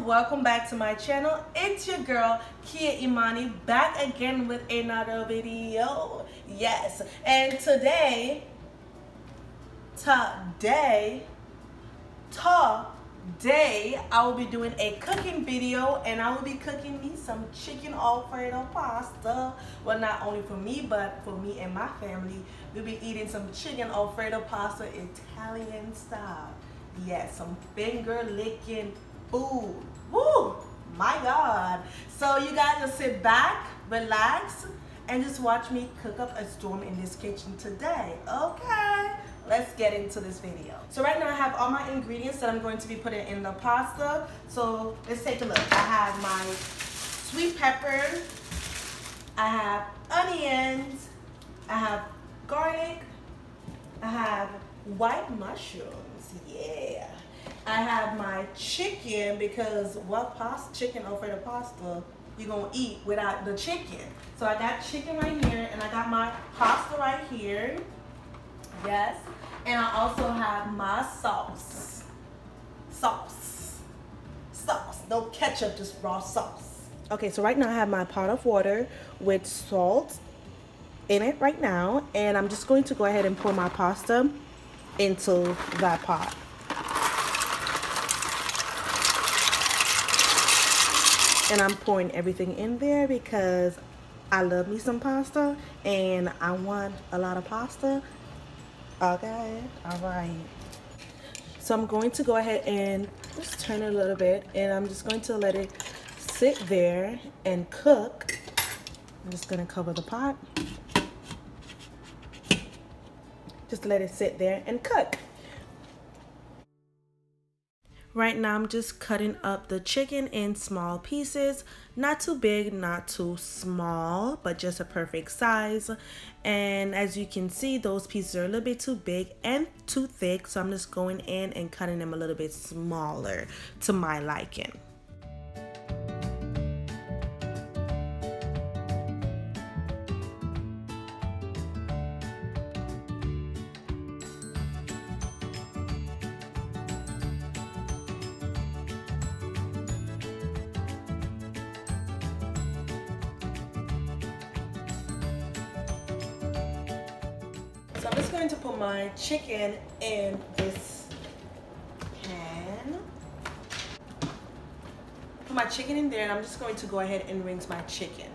welcome back to my channel. It's your girl Kia Imani back again with another video. Yes, and today I will be doing a cooking video, and I will be cooking me some chicken Alfredo pasta. Well, not only for me, but for me and my family. We'll be eating some chicken Alfredo pasta Italian style. Yes, some finger licking food. Woo! My God. So you guys just sit back, relax, and just watch me cook up a storm in this kitchen today. Okay, let's get into this video. So right now I have all my ingredients that I'm going to be putting in the pasta. So let's take a look. I have my sweet pepper, I have onions, I have garlic, I have white mushrooms, yeah. I have my chicken, because what chicken Alfredo pasta you're gonna eat without the chicken? So I got chicken right here, and I got my pasta right here. Yes, and I also have my sauce. No ketchup, just raw sauce. Okay, so right now I have my pot of water with salt in it right now, and I'm just going to go ahead and pour my pasta into that pot. And I'm pouring everything in there because I love me some pasta and I want a lot of pasta. Okay, all right. So I'm going to go ahead and just turn it a little bit, and I'm just going to let it sit there and cook. I'm just gonna cover the pot. Just let it sit there and cook. Right now I'm just cutting up the chicken in small pieces, not too big, not too small, but just a perfect size. And as you can see, those pieces are a little bit too big and too thick, so I'm just going in and cutting them a little bit smaller to my liking. So I'm just going to put my chicken in this pan. Put my chicken in there, and I'm just going to go ahead and rinse my chicken.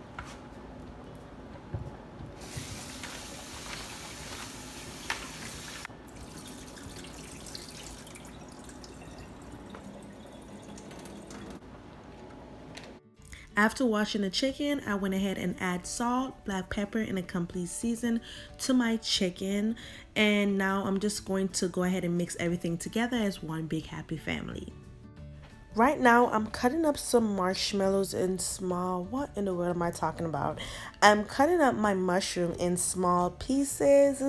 After washing the chicken, I went ahead and add salt, black pepper, and a complete season to my chicken. And now I'm just going to go ahead and mix everything together as one big happy family. Right now, I'm cutting up some marshmallows in small, what in the world am I talking about? I'm cutting up my mushroom in small pieces,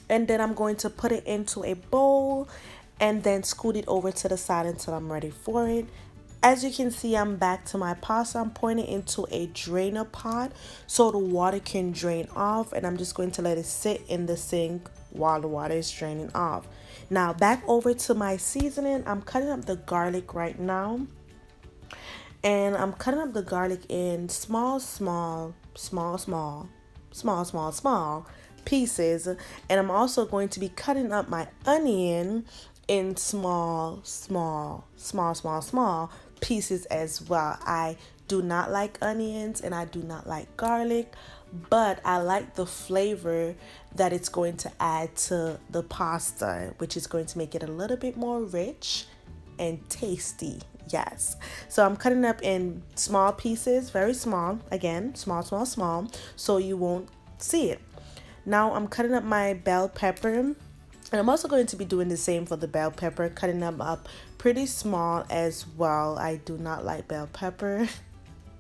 and then I'm going to put it into a bowl and then scoot it over to the side until I'm ready for it. As you can see, I'm back to my pasta. I'm pouring it into a drainer pot so the water can drain off, and I'm just going to let it sit in the sink while the water is draining off. Now back over to my seasoning. I'm cutting up the garlic right now, and I'm cutting up the garlic in small pieces, and I'm also going to be cutting up my onion in small pieces as well. I do not like onions and I do not like garlic, but I like the flavor that it's going to add to the pasta, which is going to make it a little bit more rich and tasty. Yes, so I'm cutting up in small pieces, very small, again, small, so you won't see it. Now I'm cutting up my bell pepper. And I'm also going to be doing the same for the bell pepper, cutting them up pretty small as well. I do not like bell pepper,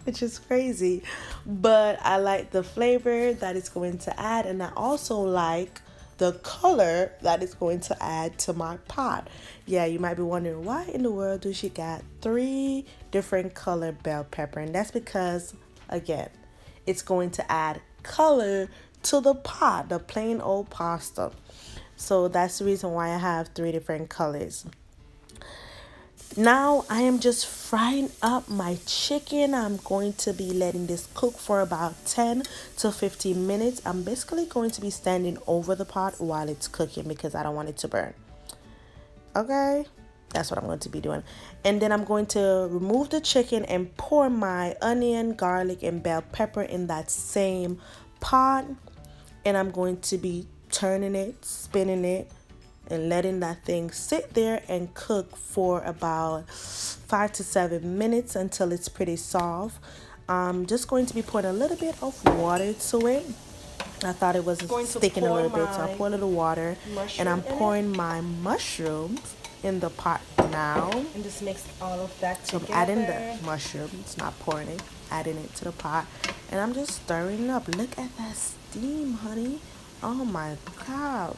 which is crazy, but I like the flavor that it's going to add, and I also like the color that it's going to add to my pot. Yeah, you might be wondering, why in the world do she got 3 different color bell pepper? And that's because, again, it's going to add color to the pot, the plain old pasta. So that's the reason why I have 3 different colors. Now I am just frying up my chicken. I'm going to be letting this cook for about 10 to 15 minutes. I'm basically going to be standing over the pot while it's cooking because I don't want it to burn. Okay, that's what I'm going to be doing. And then I'm going to remove the chicken and pour my onion, garlic, and bell pepper in that same pot. And I'm going to be turning it, spinning it, and letting that thing sit there and cook for about 5 to 7 minutes until it's pretty soft. I'm just going to be pouring a little bit of water to it. I thought it was sticking a little bit, so I pour a little water, and I'm pouring my mushrooms in the pot now. And just mix all of that together. So I'm adding the mushrooms, not pouring it, adding it to the pot, and I'm just stirring it up. Look at that steam, honey. Oh my God.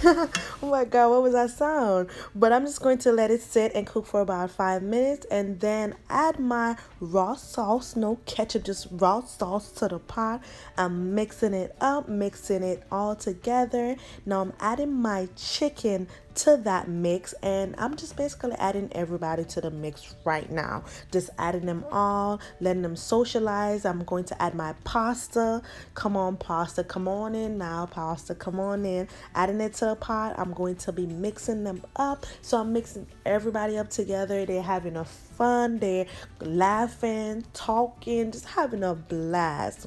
Oh my God, what was that sound? But I'm just going to let it sit and cook for about 5 minutes and then add my raw sauce, no ketchup, just raw sauce to the pot. I'm mixing it up, mixing it all together. Now I'm adding my chicken to that mix, and I'm just basically adding everybody to the mix right now. Just adding them all, letting them socialize. I'm going to add my pasta. Come on, pasta, come on in now. Pasta, come on in. Adding it to the pot. I'm going to be mixing them up. So I'm mixing everybody up together. They're having a fun. They're laughing, talking, just having a blast.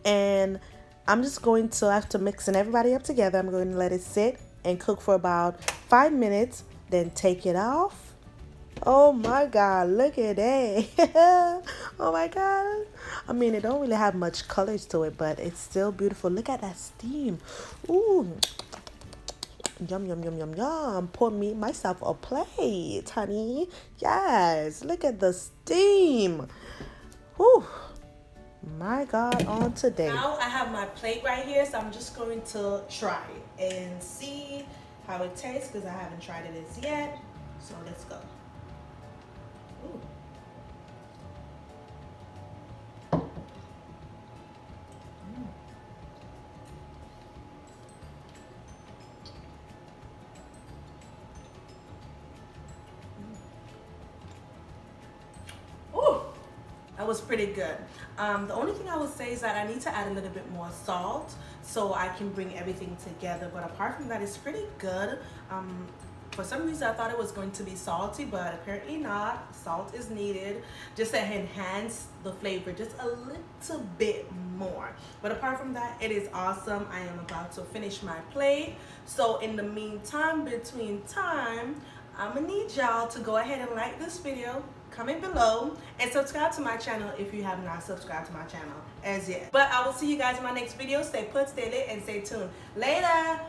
And I'm just going to, after mixing everybody up together, I'm going to let it sit and cook for about 5 minutes, then take it off. Oh my God, look at that. Oh my God. I mean, it don't really have much colors to it, but it's still beautiful. Look at that steam. Ooh. Yum, yum, yum, yum, yum. Pour me myself a plate, honey. Yes, look at the steam. Whew. My God, on today. Now I have my plate right here, so I'm just going to try it and see how it tastes because I haven't tried it as yet. So let's go. Ooh. Ooh. That was pretty good. The only thing I would say is that I need to add a little bit more salt so I can bring everything together. But apart from that, it's pretty good. For some reason, I thought it was going to be salty, but apparently not. Salt is needed just to enhance the flavor just a little bit more. But apart from that, it is awesome. I am about to finish my plate. So in the meantime, between time, I'm gonna need y'all to go ahead and like this video, comment below, and subscribe to my channel if you have not subscribed to my channel as yet. But I will see you guys in my next video. Stay put, stay lit, and stay tuned. Later!